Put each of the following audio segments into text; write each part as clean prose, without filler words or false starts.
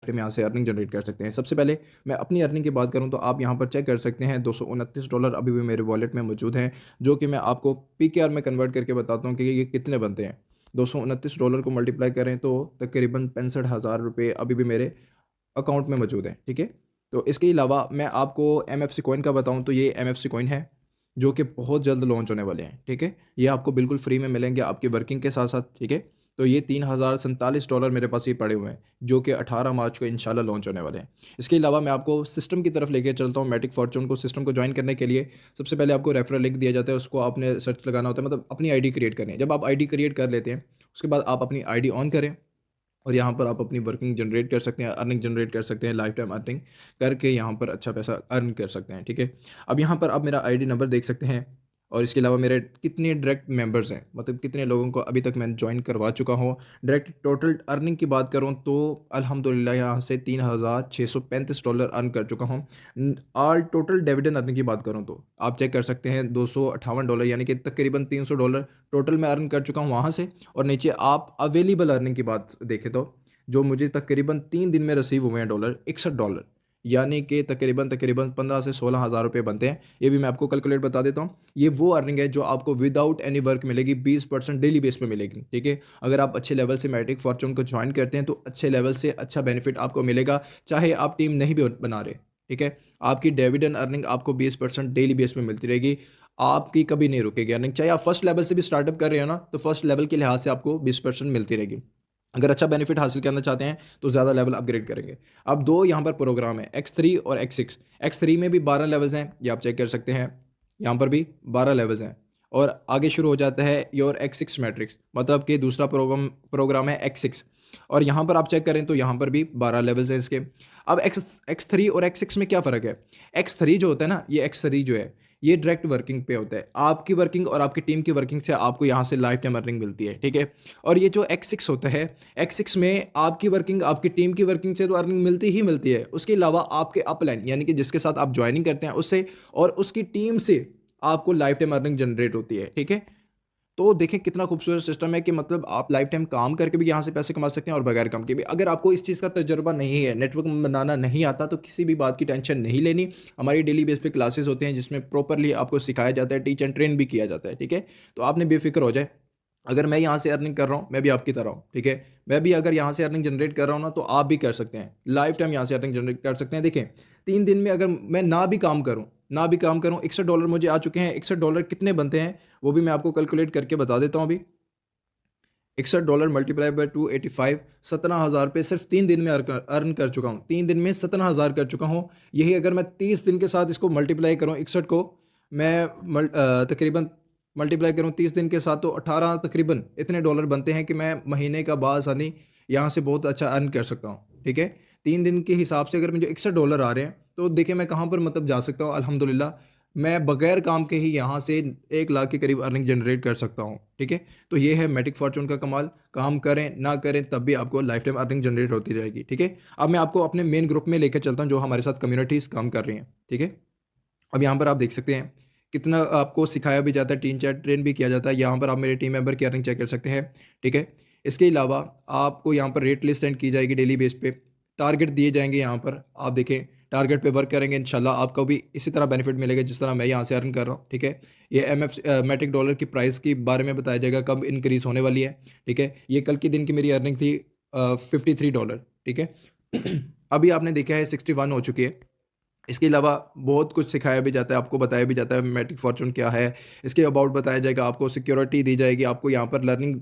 में यहाँ से अर्निंग जनरेट कर सकते हैं। सबसे पहले मैं अपनी अर्निंग की बात करूँ तो आप यहाँ पर चेक कर सकते हैं $229 अभी भी मेरे वॉलेट में मौजूद हैं, जो कि मैं आपको पीकेआर में कन्वर्ट करके बताता हूँ कि ये कितने बनते हैं। $229 को मल्टीप्लाई करें तो तकरीबन ₹65,000 अभी भी मेरे अकाउंट में मौजूद हैं, ठीक है। तो इसके अलावा मैं आपको एमएफसी कॉइन का बताऊँ तो ये एमएफसी कॉइन है, जो कि बहुत जल्द लॉन्च होने वाले हैं, ठीक है। ये आपको बिल्कुल फ्री में मिलेंगे आपकी वर्किंग के साथ साथ, ठीक है। तो ये $3047 मेरे पास ये पड़े हुए हैं, जो कि 18 मार्च को इंशाल्लाह लॉन्च होने वाले हैं। इसके अलावा मैं आपको सिस्टम की तरफ लेके चलता हूँ। मैटिक फॉर्चून को सिस्टम को ज्वाइन करने के लिए सबसे पहले आपको रेफरल लिंक दिया जाता है, उसको आपने सर्च लगाना होता है, मतलब अपनी आईडी क्रिएट करनी है। जब आप आईडी क्रिएट कर लेते हैं, उसके बाद आप अपनी आईडी ऑन करें और यहाँ पर आप अपनी वर्किंग जनरेट कर सकते हैं, अर्निंग जनरेट कर सकते हैं, लाइफ टाइम अर्निंग करके यहाँ पर अच्छा पैसा अर्न कर सकते हैं, ठीक है। अब यहाँ पर आप मेरा आईडी नंबर देख सकते हैं और इसके अलावा मेरे कितने डायरेक्ट मेंबर्स हैं, मतलब कितने लोगों को अभी तक मैंने ज्वाइन करवा चुका हूँ। डायरेक्ट टोटल अर्निंग की बात करूँ तो अल्हम्दुलिल्लाह यहाँ से $3,635 अर्न कर चुका हूँ। ऑल टोटल डिविडेंड अर्निंग की बात करूँ तो आप चेक कर सकते हैं $258 यानी कि तकरीबन $300 टोटल मैं अर्न कर चुका हूँ वहाँ से। और नीचे आप अवेलेबल अर्निंग की बात देखें तो जो मुझे तकरीबन 3 दिन में रिसीव हुए हैं डॉलर, $61, यानी कि तकरीबन तकरीबन 15 से 16,000 रुपये बनते हैं। ये भी मैं आपको कैलकुलेट बता देता हूँ। ये वो अर्निंग है जो आपको विदाउट एनी वर्क मिलेगी, 20% डेली बेस पे मिलेगी, ठीक है। अगर आप अच्छे लेवल से मैटिक फॉर्चून को ज्वाइन करते हैं तो अच्छे लेवल से अच्छा बेनिफिट आपको मिलेगा, चाहे आप टीम नहीं भी बना रहे, ठीक है। आपकी डिविडेंड अर्निंग आपको 20% डेली बेस पे मिलती रहेगी, आपकी कभी नहीं रुकेगी अर्निंग। चाहे आप फर्स्ट लेवल से भी स्टार्टअप कर रहे हो ना, तो फर्स्ट लेवल के लिहाज से आपको 20% मिलती रहेगी। अगर अच्छा बेनिफिट हासिल करना चाहते हैं तो ज़्यादा लेवल अपग्रेड करेंगे। अब दो यहाँ पर प्रोग्राम है, X3 और X6। X3 में भी 12 लेवल्स हैं, ये आप चेक कर सकते हैं। यहाँ पर भी 12 लेवल्स हैं और आगे शुरू हो जाता है योर X6 मैट्रिक्स, मतलब कि दूसरा प्रोग्राम प्रोग्राम है X6। और यहाँ पर आप चेक करें तो यहाँ पर भी 12 लेवल्स हैं इसके। अब X3 और X6 में क्या फ़र्क है? X3 जो होता है ना, ये X3 जो है ये डायरेक्ट वर्किंग पे होता है। आपकी वर्किंग और आपकी टीम की वर्किंग से आपको यहाँ से लाइफ टाइम अर्निंग मिलती है, ठीक है। और ये जो X6 होता है, X6 में आपकी वर्किंग, आपकी टीम की वर्किंग से तो अर्निंग मिलती ही मिलती है। उसके अलावा आपके अपलाइन यानी कि जिसके साथ आप ज्वाइनिंग करते हैं उससे और उसकी टीम से आपको लाइफ टाइम अर्निंग जनरेट होती है, ठीक है। तो देखें कितना खूबसूरत सिस्टम है कि मतलब आप लाइफ टाइम काम करके भी यहाँ से पैसे कमा सकते हैं और बगैर काम के भी। अगर आपको इस चीज़ का तजुर्बा नहीं है, नेटवर्क बनाना नहीं आता, तो किसी भी बात की टेंशन नहीं लेनी। हमारी डेली बेस पे क्लासेस होते हैं जिसमें प्रॉपरली आपको सिखाया जाता है, टीच एंड ट्रेन भी किया जाता है, ठीक है। तो आपने बेफिक्र हो जाए, अगर मैं यहाँ से अर्निंग कर रहा हूँ, मैं भी आपकी तरह हूँ, ठीक है। मैं भी अगर यहाँ से अर्निंग जनरेट कर रहा हूँ ना, तो आप भी कर सकते हैं। लाइफ टाइम यहाँ से अर्निंग जनरेट कर सकते हैं। देखें 3 दिन में अगर मैं ना भी काम करूँ, $61 मुझे आ चुके हैं। $61 कितने बनते हैं वो भी मैं आपको कैलकुलेट करके बता देता हूँ अभी। $61 मल्टीप्लाई बाय 285, 17,000 रुपये सिर्फ 3 दिन में अर्न कर चुका हूँ। 3 दिन में 17,000 कर चुका हूँ। यही अगर मैं 30 दिन के साथ इसको मल्टीप्लाई करूँ, 61 को मैं तकरीबन मल्टीप्लाई करूँ 30 दिन के साथ, तो 18 तकरीबन इतने डॉलर बनते हैं कि मैं महीने का बासानी यहाँ से बहुत अच्छा अर्न कर सकता हूँ, ठीक है। 3 दिन के हिसाब से अगर मुझे $61 आ रहे हैं तो देखिए मैं कहाँ पर मतलब जा सकता हूँ। अल्हम्दुलिल्लाह मैं बगैर काम के ही यहाँ से 1 लाख के करीब अर्निंग जनरेट कर सकता हूँ, ठीक है। तो ये है मैटिक फॉर्चून का कमाल। काम करें ना करें तब भी आपको लाइफ टाइम अर्निंग जनरेट होती रहेगी, ठीक है। अब मैं आपको अपने मेन ग्रुप में लेकर चलता हूँ जो हमारे साथ कम्युनिटीज़ काम कर रही हैं, ठीक है। अब यहाँ पर आप देख सकते हैं कितना आपको सिखाया भी जाता है, टीम चैट ट्रेन भी किया जाता है। यहाँ पर आप मेरे टीम मेंबर की अर्निंग चेक कर सकते हैं, ठीक है। इसके अलावा आपको यहाँ पर रेट लिस्ट सेंड की जाएगी डेली बेस पे, टारगेट दिए जाएंगे। यहाँ पर आप देखें टारगेट पे वर्क करेंगे, इंशाल्लाह आपको भी इसी तरह बेनिफिट मिलेगा जिस तरह मैं यहाँ से अर्न कर रहा हूँ, ठीक है। ये मैटिक डॉलर की प्राइस के बारे में बताया जाएगा कब इंक्रीज होने वाली है, ठीक है। ये कल के दिन की मेरी अर्निंग थी $53, ठीक है। अभी आपने देखा है 61 हो चुकी है। इसके अलावा बहुत कुछ सिखाया भी जाता है, आपको बताया भी जाता है मैटिक फॉर्चून क्या है, इसके अबाउट बताया जाएगा, आपको सिक्योरिटी दी जाएगी, आपको यहाँ पर लर्निंग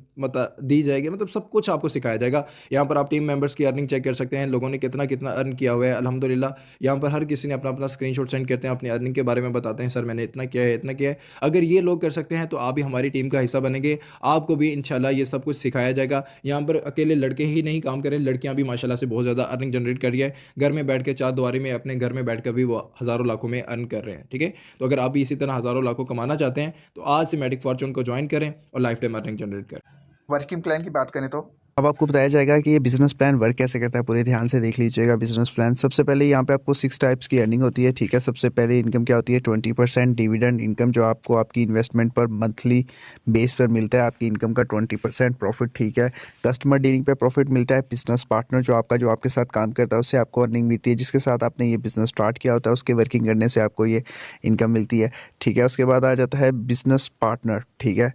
दी जाएगी, मतलब सब कुछ आपको सिखाया जाएगा। यहाँ पर आप टीम मेंबर्स की अर्निंग चेक कर सकते हैं, लोगों ने कितना कितना अर्न किया हुआ है। अल्हम्दुलिल्लाह यहाँ पर हर किसी ने अपना अपना स्क्रीनशॉट सेंड करते हैं, अपनी अर्निंग के बारे में बताते हैं, सर मैंने इतना किया है, इतना किया है। अगर ये लोग कर सकते हैं तो आप भी हमारी टीम का हिस्सा बनेंगे, आपको भी इंशाल्लाह ये सब कुछ सिखाया जाएगा। यहाँ पर अकेले लड़के ही नहीं काम करें, लड़कियाँ भी माशाल्लाह से बहुत ज़्यादा अर्निंग जनरेट कर रही है। घर में बैठ के चारदीवारी में अपने घर में बैठ कर भी वो हज़ारों लाखों में अर्न कर रहे हैं, ठीक है। तो अगर आप भी इसी तरह हज़ारों लाखों कमाना चाहते हैं तो आज से मैटिक फॉर्चून को ज्वाइन करें और लाइफ टाइम अर्निंग जनरेट करें। वर्किंग प्लान की बात करें तो अब आपको बताया जाएगा कि ये बिज़नेस प्लान वर्क कैसे करता है, पूरे ध्यान से देख लीजिएगा बिज़नेस प्लान। सबसे पहले यहाँ पे आपको 6 टाइप्स की अर्निंग होती है, ठीक है। सबसे पहले इनकम क्या होती है, 20% डिविडेंड इनकम, जो आपको आपकी इन्वेस्टमेंट पर मंथली बेस पर मिलता है, आपकी इनकम का 20% प्रॉफिट, ठीक है। कस्टमर डीलिंग पे प्रॉफिट मिलता है। बिजनेस पार्टनर जो आपके साथ काम करता है, उससे आपको अर्निंग मिलती है, जिसके साथ आपने ये बिज़नेस स्टार्ट किया होता है, उसके वर्किंग करने से आपको ये इनकम मिलती है, ठीक है। उसके बाद आ जाता है बिजनेस पार्टनर, ठीक है।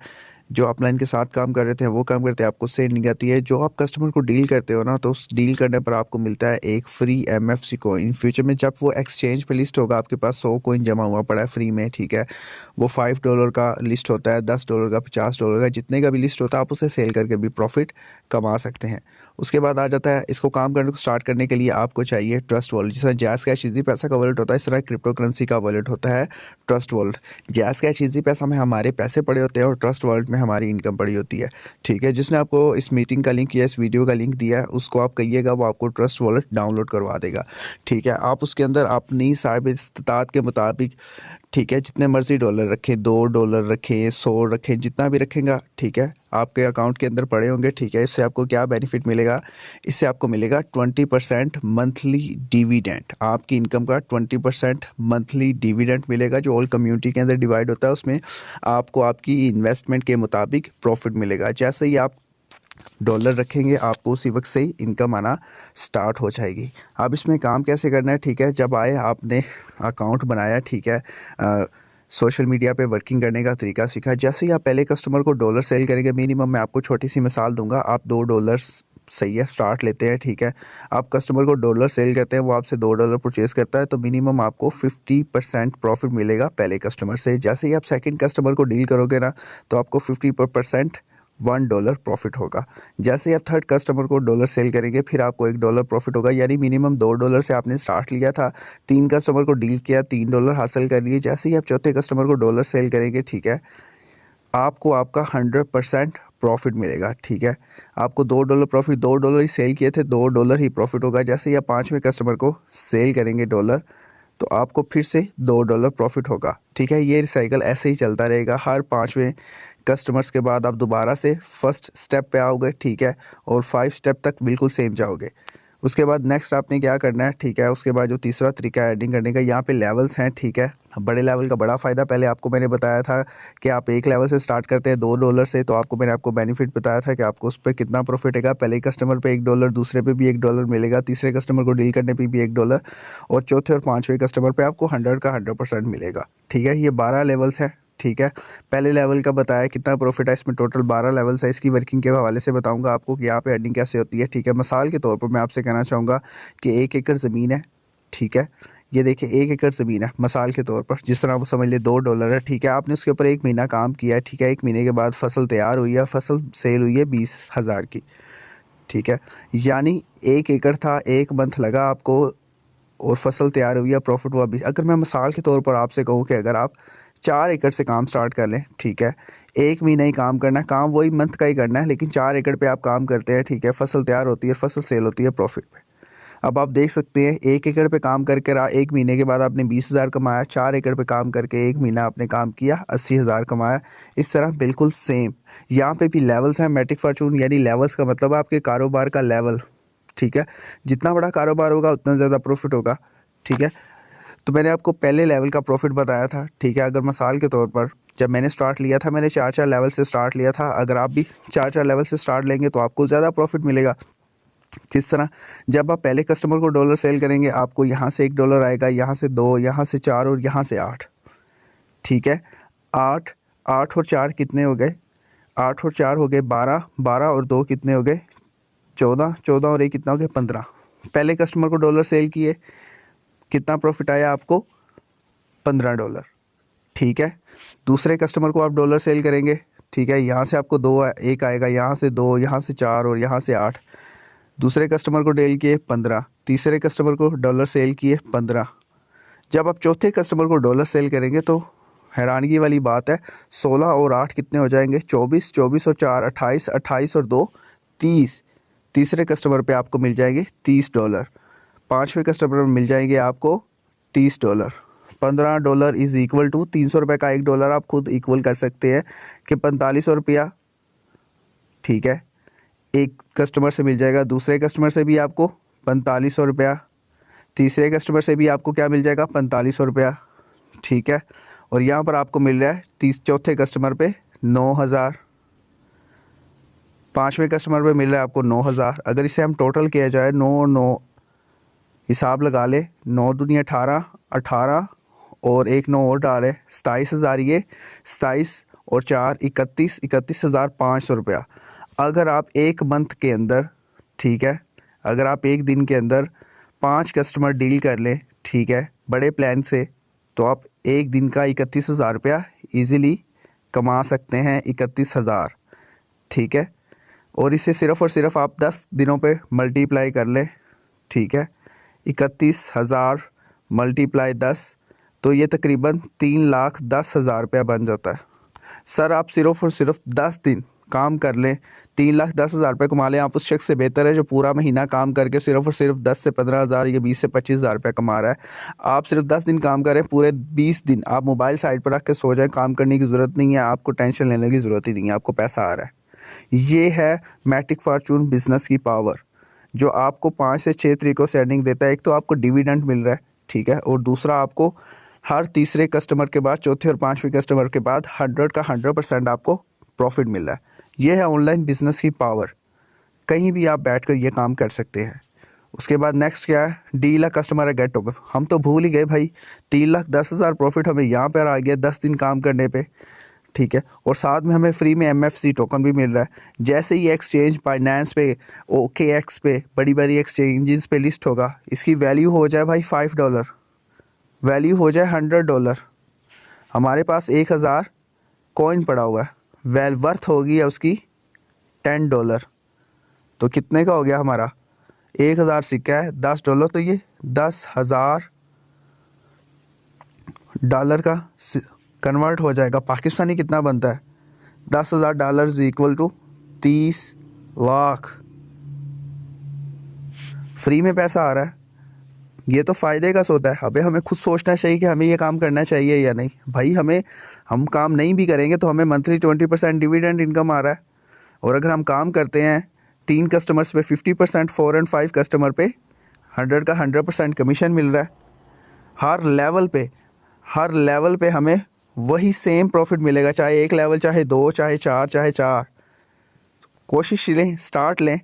जो अपलाइन के साथ काम कर रहे थे वो काम करते हैं, आपको उससे अर्निंग आती है। जो आप कस्टमर को डील करते हो ना, तो उस डील करने पर आपको मिलता है एक फ्री एमएफसी कॉइन। फ्यूचर में जब वो एक्सचेंज पे लिस्ट होगा, आपके पास 100 कॉइन जमा हुआ पड़ा है फ्री में, ठीक है। वो $5 का लिस्ट होता है, $10 का, $50 का, जितने का भी लिस्ट होता है, आप उसे सेल करके भी प्रॉफिट कमा सकते हैं। उसके बाद आ जाता है, इसको काम करने को स्टार्ट करने के लिए आपको चाहिए ट्रस्ट वॉलेट। जिस तरह जैज़ कैश इजी पैसा का वॉलेट होता है, इस तरह क्रिप्टो करेंसी का वॉलेट होता है trust wallet. Jazz cash easy पैसा में हमारे पैसे पड़े होते हैं और ट्रस्ट वॉलेट में हमारी इनकम पड़ी होती है, ठीक है। जिसने आपको इस मीटिंग का लिंक या इस वीडियो का लिंक दिया है, उसको आप कहिएगा, वो आपको ट्रस्ट वॉलेट डाउनलोड करवा देगा, ठीक है। आप उसके अंदर अपनी साहिब इस्तात के मुताबिक, ठीक है, जितने मर्जी डॉलर रखें, $2 रखें, 100 रखें, जितना भी रखेंगे, ठीक है, आपके अकाउंट के अंदर पड़े होंगे, ठीक है। इससे आपको क्या बेनिफिट मिलेगा, इससे आपको मिलेगा 20% मंथली डिविडेंड। आपकी इनकम का 20% मंथली डिविडेंड मिलेगा, जो ऑल कम्युनिटी के अंदर डिवाइड होता है। उसमें आपको आपकी इन्वेस्टमेंट के मुताबिक प्रॉफिट मिलेगा। जैसे ही आप डॉलर रखेंगे, आपको उसी वक्त से ही इनकम आना स्टार्ट हो जाएगी। अब इसमें काम कैसे करना है, ठीक है। जब आए आपने अकाउंट बनाया, ठीक है, सोशल मीडिया पे वर्किंग करने का तरीका सीखा। जैसे ही आप पहले कस्टमर को डॉलर सेल करेंगे, मिनिमम मैं आपको छोटी सी मिसाल दूंगा, आप $2 सही है स्टार्ट लेते हैं, ठीक है। आप कस्टमर को डॉलर सेल करते हैं, वो आपसे $2 परचेज़ करता है, तो मिनिमम आपको 50% प्रॉफिट मिलेगा पहले कस्टमर से। जैसे ही आप सेकंड कस्टमर को डील करोगे ना, तो आपको 50% $1 प्रॉफिट होगा। जैसे ही आप थर्ड कस्टमर को डॉलर सेल करेंगे, फिर आपको $1 प्रॉफिट होगा। यानी मिनिमम $2 से आपने स्टार्ट लिया था, 3 कस्टमर को डील किया, $3 हासिल कर लिए। जैसे ही आप चौथे कस्टमर को डॉलर सेल करेंगे, ठीक है, आपको आपका 100% प्रॉफिट मिलेगा, ठीक है। आपको $2 प्रॉफिट, $2 ही सेल किए थे, $2 ही प्रॉफिट होगा। जैसे ही आप पाँचवें कस्टमर को सेल करेंगे डॉलर, तो आपको फिर से $2 प्रॉफिट होगा, ठीक है। ये साइकिल ऐसे ही चलता रहेगा। हर पाँचवें कस्टमर्स के बाद आप दोबारा से फर्स्ट स्टेप पे आओगे, ठीक है, और 5 स्टेप तक बिल्कुल सेम जाओगे। उसके बाद नेक्स्ट आपने क्या करना है, ठीक है। उसके बाद जो तीसरा तरीका है एडिंग करने का, यहाँ पे लेवल्स हैं, ठीक है। बड़े लेवल का बड़ा फ़ायदा, पहले आपको मैंने बताया था कि आप एक लेवल से स्टार्ट करते हैं $2 से, तो आपको बेनिफिट बताया था कि आपको उस पर कितना प्रॉफिट है। पहले कस्टमर पे $1, दूसरे पे भी $1 मिलेगा, तीसरे कस्टमर को डील करने पे भी $1, और चौथे और पाँचवें कस्टमर पे आपको 100 का 100% मिलेगा, ठीक है। ये 12 लेवल्स हैं, ठीक है। पहले लेवल का बताया कितना प्रॉफिट है, इसमें टोटल 12 लेवल्स है। इसकी वर्किंग के हवाले से बताऊंगा आपको कि यहाँ पे अर्निंग कैसे होती है, ठीक है। मिसाल के तौर पर मैं आपसे कहना चाहूँगा कि 1 एकड़ ज़मीन है, ठीक है। ये देखिए 1 एकड़ ज़मीन है, मिसाल के तौर पर, जिस तरह वो समझ ले $2 है, ठीक है। आपने उसके ऊपर 1 महीना काम किया है, ठीक है। 1 महीने के बाद फसल तैयार हुई है, फसल सेल हुई है 20,000 की, ठीक है। यानी 1 एकड़ था, 1 मंथ लगा आपको, और फसल तैयार हुई है, प्रॉफिट हुआ भी। अगर मैं मिसाल के तौर पर आपसे कहूँ कि अगर आप 4 एकड़ से काम स्टार्ट कर लें, ठीक है, 1 महीना ही काम करना है, काम वही मंथ का ही करना है, लेकिन 4 एकड़ पे आप काम करते हैं, ठीक है। फसल तैयार होती है, फसल सेल होती है प्रॉफिट पे। अब आप देख सकते हैं 1 एकड़ पे काम करके 1 महीने के बाद आपने 20,000 कमाया, 4 एकड़ पे काम करके 1 महीना आपने काम किया, 80,000 कमाया। इस तरह बिल्कुल सेम यहाँ पे भी लेवल्स हैं, मैट्रिक फॉर्चून, यानी लेवल्स का मतलब आपके कारोबार का लेवल, ठीक है। जितना बड़ा कारोबार होगा उतना ज़्यादा प्रॉफिट होगा, ठीक है। तो मैंने आपको पहले लेवल का प्रॉफिट बताया था, ठीक है। अगर मिसाल के तौर पर जब मैंने स्टार्ट लिया था, मैंने 4-4 लेवल से स्टार्ट लिया था। अगर आप भी 4-4 लेवल से स्टार्ट लेंगे तो आपको ज़्यादा प्रॉफिट मिलेगा। किस तरह, जब आप पहले कस्टमर को डॉलर सेल करेंगे, आपको यहाँ से $1 आएगा, यहाँ से 2, यहाँ से 4 और यहाँ से 8, ठीक है। 8 8 और 4 कितने हो गए, 8 और 4 हो गए 12, 12 और 2 कितने हो गए 14, 14 और 1 कितना हो गया 15। पहले कस्टमर को डॉलर सेल किए, कितना प्रॉफिट आया आपको, $15, ठीक है। दूसरे कस्टमर को आप डॉलर सेल करेंगे, ठीक है। यहाँ से आपको 2 1 आएगा, यहाँ से 2, यहाँ से 4 और यहाँ से 8। दूसरे कस्टमर को डील किए 15, तीसरे कस्टमर को डॉलर सेल किए 15। जब आप चौथे कस्टमर को डॉलर सेल करेंगे तो हैरानगी वाली बात है, 16 और 8 कितने हो जाएंगे 24, 24 और 4 28, 28 और 2 30। तीसरे कस्टमर पे आपको मिल जाएंगे $30। पाँचवें कस्टमर में मिल जाएंगे आपको $30। $15 इज़ इक्वल टू 300 रुपये का $1 आप खुद इक्वल कर सकते हैं कि 4500 रुपया, ठीक है। एक कस्टमर से मिल जाएगा, दूसरे कस्टमर से भी आपको 4500 रुपया, तीसरे कस्टमर से भी आपको क्या मिल जाएगा 4500 रुपया, ठीक है। और यहाँ पर आपको मिल रहा है चौथे कस्टमर पे 9000, पाँचवें कस्टमर पे मिल रहा है आपको 9000। अगर इसे हम टोटल किया जाए 9 हिसाब लगा ले, 9 दूनी 18, 18 और एक 9 और डालें 27,000, ये 27 और 4 31, 31,500 रुपया। अगर आप एक मंथ के अंदर, ठीक है, अगर आप एक दिन के अंदर 5 कस्टमर डील कर लें, ठीक है, बड़े प्लान से, तो आप एक दिन का 31,000 रुपया ईज़िली कमा सकते हैं, 31,000, ठीक है। और इसे सिर्फ़ और सिर्फ आप 10 दिनों पे मल्टीप्लाई कर लें, ठीक है, 31,000 मल्टीप्लाई 10, तो ये तकरीबन 3,10,000 रुपया बन जाता है। सर आप सिर्फ़ और सिर्फ 10 दिन काम कर लें, 3,10,000 रुपये कमा लें, आप उस शख्स से बेहतर है जो पूरा महीना काम करके सिर्फ़ और सिर्फ 10 से 15,000 या 20 से 25,000 रुपये कमा रहा है। आप सिर्फ 10 दिन काम करें, पूरे 20 दिन आप मोबाइल साइड पर रख के सो जाएं, काम करने की ज़रूरत नहीं है, आपको टेंशन लेने की ज़रूरत ही नहीं है, आपको पैसा आ रहा है। ये है मैटिक फॉर्चून बिज़नेस की पावर, जो आपको 5 से 6 तरीक़ों से अर्निंग देता है। एक तो आपको डिविडेंड मिल रहा है, ठीक है, और दूसरा आपको हर तीसरे कस्टमर के बाद, चौथे और पाँचवें कस्टमर के बाद 100 का 100% आपको प्रॉफिट मिल रहा है। ये है ऑनलाइन बिज़नेस की पावर, कहीं भी आप बैठकर ये काम कर सकते हैं। उसके बाद नेक्स्ट क्या है, deal a customer get token. हम तो भूल ही गए भाई, 3,10,000 प्रॉफिट हमें यहाँ पर आ गया 10 दिन काम करने पे, ठीक है। और साथ में हमें फ्री में MFC टोकन भी मिल रहा है। जैसे ही एक्सचेंज बाइनेंस पे, OKX पे, बड़ी बड़ी एक्सचेंजेस पे लिस्ट होगा, इसकी वैल्यू हो जाए भाई $5, वैल्यू हो जाए $100, हमारे पास 1,000 कॉइन पड़ा हुआ है, वर्थ होगी है उसकी $10, तो कितने का हो गया हमारा, 1,000 सिक्का है $10, तो ये $10,000 का कन्वर्ट हो जाएगा। पाकिस्तानी कितना बनता है, $10,000 इक्वल टू 30 लाख। फ्री में पैसा आ रहा है, ये तो फ़ायदे का सौदा है। अबे हमें खुद सोचना चाहिए कि हमें ये काम करना चाहिए या नहीं। भाई हम काम नहीं भी करेंगे तो हमें मंथली 20% डिविडेंड इनकम आ रहा है। और अगर हम काम करते हैं 3 कस्टमर्स पे 50%, 4 और 5 कस्टमर पे 100 का 100% कमीशन मिल रहा है। हर लेवल पे हमें वही सेम प्रॉफिट मिलेगा, चाहे एक लेवल, चाहे 2, चाहे 4। कोशिश लें, स्टार्ट लें,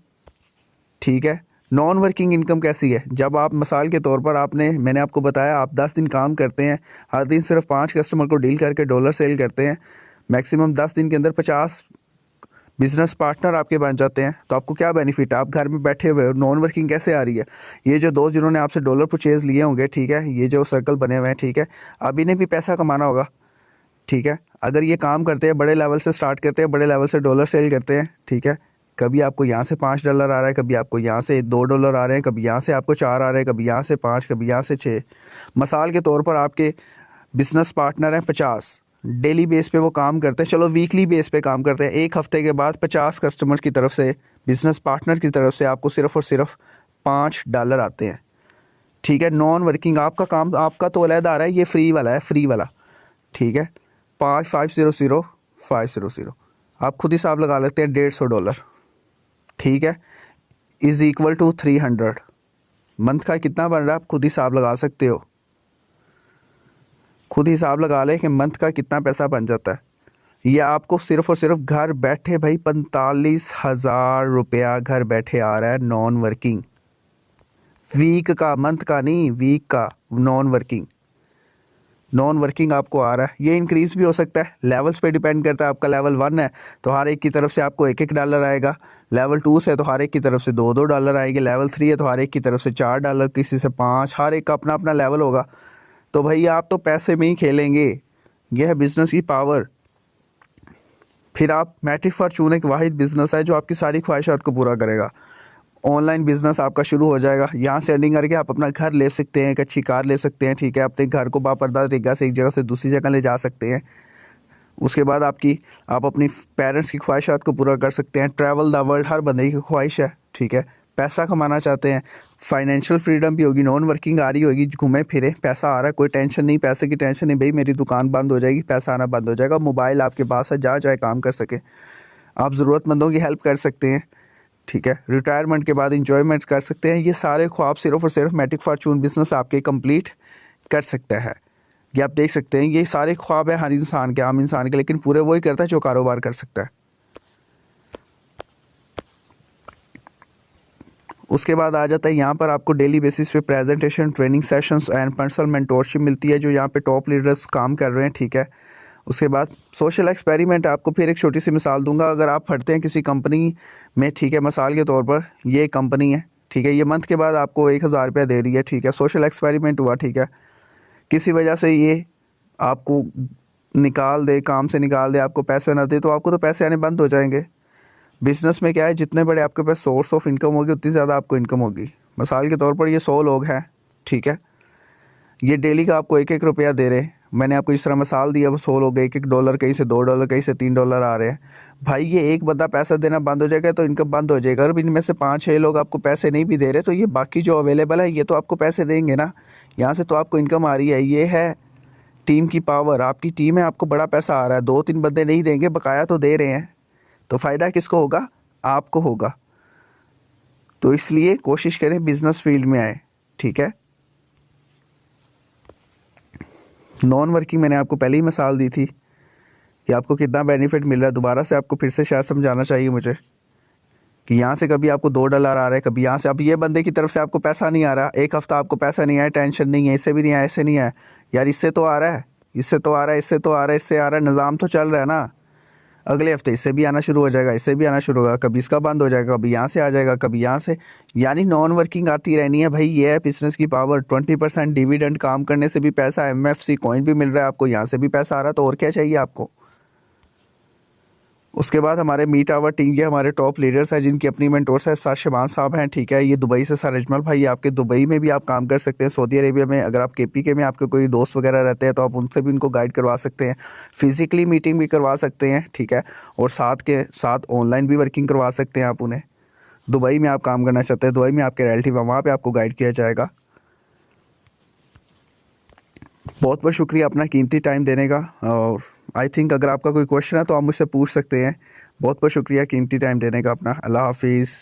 ठीक है। नॉन वर्किंग इनकम कैसी है, जब आप मिसाल के तौर पर मैंने आपको बताया आप 10 दिन काम करते हैं, हर दिन सिर्फ 5 कस्टमर को डील करके डॉलर सेल करते हैं, मैक्सिमम 10 दिन के अंदर 50 बिजनेस पार्टनर आपके बन जाते हैं, तो आपको क्या बेनिफिट है, आप घर में बैठे हुए हो। नॉन वर्किंग कैसे आ रही है, ये जो दोस्त जिन्होंने आपसे डॉलर परचेज़ लिए होंगे, ठीक है, ये जो सर्कल बने हुए हैं, ठीक है, अब इन्हें भी पैसा कमाना होगा, ठीक है। अगर ये काम करते हैं, बड़े लेवल से स्टार्ट करते हैं, बड़े लेवल से डॉलर सेल करते हैं, ठीक है, कभी आपको यहाँ से $5 आ रहा है, कभी आपको यहाँ से $2 आ रहे हैं, कभी यहाँ से आपको 4 आ रहे हैं, कभी यहाँ से 5, कभी यहाँ से 6। मिसाल के तौर पर आपके बिज़नेस पार्टनर हैं 50, डेली बेस पे वो काम करते हैं, चलो वीकली बेस पे काम करते हैं, एक हफ़्ते के बाद 50 कस्टमर की तरफ से, बिज़नेस पार्टनर की तरफ से आपको सिर्फ़ और सिर्फ $5 आते हैं, ठीक है। नॉन वर्किंग आपका काम, आपका तो अलग आ रहा है, ये फ्री वाला है, फ्री वाला, ठीक है। 500,500 आप खुद हिसाब लगा लेते हैं, $150, ठीक है, इज़ इक्वल टू 300। मंथ का कितना बन रहा है, आप खुद हिसाब लगा सकते हो, खुद हिसाब लगा लें कि मंथ का कितना पैसा बन जाता है। ये आपको सिर्फ़ और सिर्फ घर बैठे भाई 45,000 रुपया घर बैठे आ रहा है, नॉन वर्किंग, वीक का, मंथ का नहीं, वीक का नॉन वर्किंग आपको आ रहा है। ये इंक्रीज़ भी हो सकता है, लेवल्स पे डिपेंड करता है। आपका लेवल 1 है तो हर एक की तरफ से आपको $1 आएगा, लेवल 2 से तो हर एक की तरफ से $2 आएंगे, लेवल 3 है तो हर एक की तरफ से $4, किसी से 5, हर एक का अपना अपना लेवल होगा। तो भाई आप तो पैसे में ही खेलेंगे, यह है बिज़नेस की पावर। फिर आप मैटिक फॉर्चून एक वाहिद बिज़नेस है जो आपकी सारी ख्वाहिशात को पूरा करेगा। ऑनलाइन बिज़नेस आपका शुरू हो जाएगा, यहाँ से अर्निंग करके आप अपना घर ले सकते हैं, एक अच्छी कार ले सकते हैं, ठीक है, अपने घर को बापर्दा तरीक़ा से एक जगह से दूसरी जगह ले जा सकते हैं। उसके बाद आप अपनी पेरेंट्स की ख्वाहिशात को पूरा कर सकते हैं। ट्रैवल द वर्ल्ड हर बंदे की ख्वाहिश है, ठीक है। पैसा कमाना चाहते हैं, फाइनेंशियल फ्रीडम भी होगी, नॉन वर्किंग आ रही होगी, घूमे फिरे, पैसा आ रहा है, कोई टेंशन नहीं, पैसे की टेंशन नहीं, भाई मेरी दुकान बंद हो जाएगी, पैसा आना बंद हो जाएगा, मोबाइल आपके पास है, जहाँ चाहे काम कर सके, आप ज़रूरतमंदों की हेल्प कर सकते हैं, ठीक है, रिटायरमेंट के बाद इंजॉयमेंट कर सकते हैं। ये सारे ख्वाब सिर्फ और सिर्फ मैटिक फॉर्चून बिजनेस आपके कंप्लीट कर सकता है। ये आप देख सकते हैं, ये सारे ख्वाब है हर इंसान के, आम इंसान के, लेकिन पूरे वही करता है जो कारोबार कर सकता है। उसके बाद आ जाता है यहाँ पर आपको डेली बेसिस पे presentation, training sessions and personal mentorship मिलती है, जो यहाँ पे टॉप लीडर्स काम कर रहे हैं। ठीक है, उसके बाद सोशल एक्सपेरिमेंट, आपको फिर एक छोटी सी मिसाल दूंगा। अगर आप फटते हैं किसी कंपनी में, ठीक है, मिसाल के तौर पर ये कंपनी है, ठीक है, ये मंथ के बाद आपको 1000 रुपया दे रही है, ठीक है, सोशल एक्सपेरिमेंट हुआ, ठीक है, किसी वजह से ये आपको निकाल दे, काम से निकाल दे, आपको पैसे ना दे, तो आपको तो पैसे आने बंद हो जाएंगे। बिज़नेस में क्या है, जितने बड़े आपके पास सोर्स ऑफ इनकम होगी उतनी ज़्यादा आपको इनकम होगी। मिसाल के तौर पर ये 100 लोग हैं, ठीक है, ये डेली का आपको 1-1 रुपया दे रहे हैं। मैंने आपको जिस तरह मिसाल दिया, वो 100 लोग, 1-1 डॉलर, कहीं से $2, कहीं से $3 आ रहे हैं। भाई ये एक बंदा पैसा देना बंद हो जाएगा तो इनकम बंद हो जाएगा। और इनमें से 5-6 लोग आपको पैसे नहीं भी दे रहे, तो ये बाकी जो अवेलेबल है ये तो आपको पैसे देंगे ना, यहाँ से तो आपको इनकम आ रही है। ये है टीम की पावर, आपकी टीम है, आपको बड़ा पैसा आ रहा है। 2-3 बंदे नहीं देंगे, बकाया तो दे रहे हैं, तो फ़ायदा किसको होगा? आपको होगा। तो इसलिए कोशिश करें बिजनेस फील्ड में आए, ठीक है। नॉन वर्किंग मैंने आपको पहले ही मिसाल दी थी कि आपको कितना बेनिफिट मिल रहा है। दोबारा से आपको फिर से शायद समझाना चाहिए मुझे कि यहाँ से कभी आपको $2 आ रहा है, कभी यहाँ से। अब ये बंदे की तरफ से आपको पैसा नहीं आ रहा, एक हफ्ता आपको पैसा नहीं आया, टेंशन नहीं है, इससे भी नहीं आया, इससे नहीं आया, यार इससे तो आ रहा है, इससे तो आ रहा है, इससे तो आ रहा है, इससे आ रहा है, निज़ाम तो चल रहा है ना। अगले हफ्ते इससे भी आना शुरू हो जाएगा, इससे भी आना शुरू होगा, कभी इसका बंद हो जाएगा, कभी यहाँ से आ जाएगा, कभी यहाँ से, यानी नॉन वर्किंग आती रहनी है। भाई ये है बिजनेस की पावर। 20% डिविडेंड, काम करने से भी पैसा, MFC कॉइन भी मिल रहा है आपको, यहाँ से भी पैसा आ रहा है, तो और क्या चाहिए आपको। उसके बाद हमारे मीट आवर टीम के हमारे टॉप लीडर्स हैं, जिनकी अपनी मेंटोर्स है। सर शबान साहब हैं, ठीक है, ये दुबई से। सर अजमल भाई, आपके दुबई में भी आप काम कर सकते हैं, सऊदी अरेबिया में। अगर आप KPK में आपके कोई दोस्त वगैरह रहते हैं तो आप उनसे भी उनको गाइड करवा सकते हैं, फिज़िकली मीटिंग भी करवा सकते हैं, ठीक है, और साथ के साथ ऑनलाइन भी वर्किंग करवा सकते हैं आप उन्हें। दुबई में आप काम करना चाहते हैं, दुबई में आपके रिलेटिव है, वहाँ पर आपको गाइड किया जाएगा। बहुत बहुत शुक्रिया अपना कीमती टाइम देने का। और आई थिंक अगर आपका कोई क्वेश्चन है तो आप मुझसे पूछ सकते हैं। बहुत बहुत शुक्रिया कीमती टाइम देने का अपना। अल्लाह हाफिज़।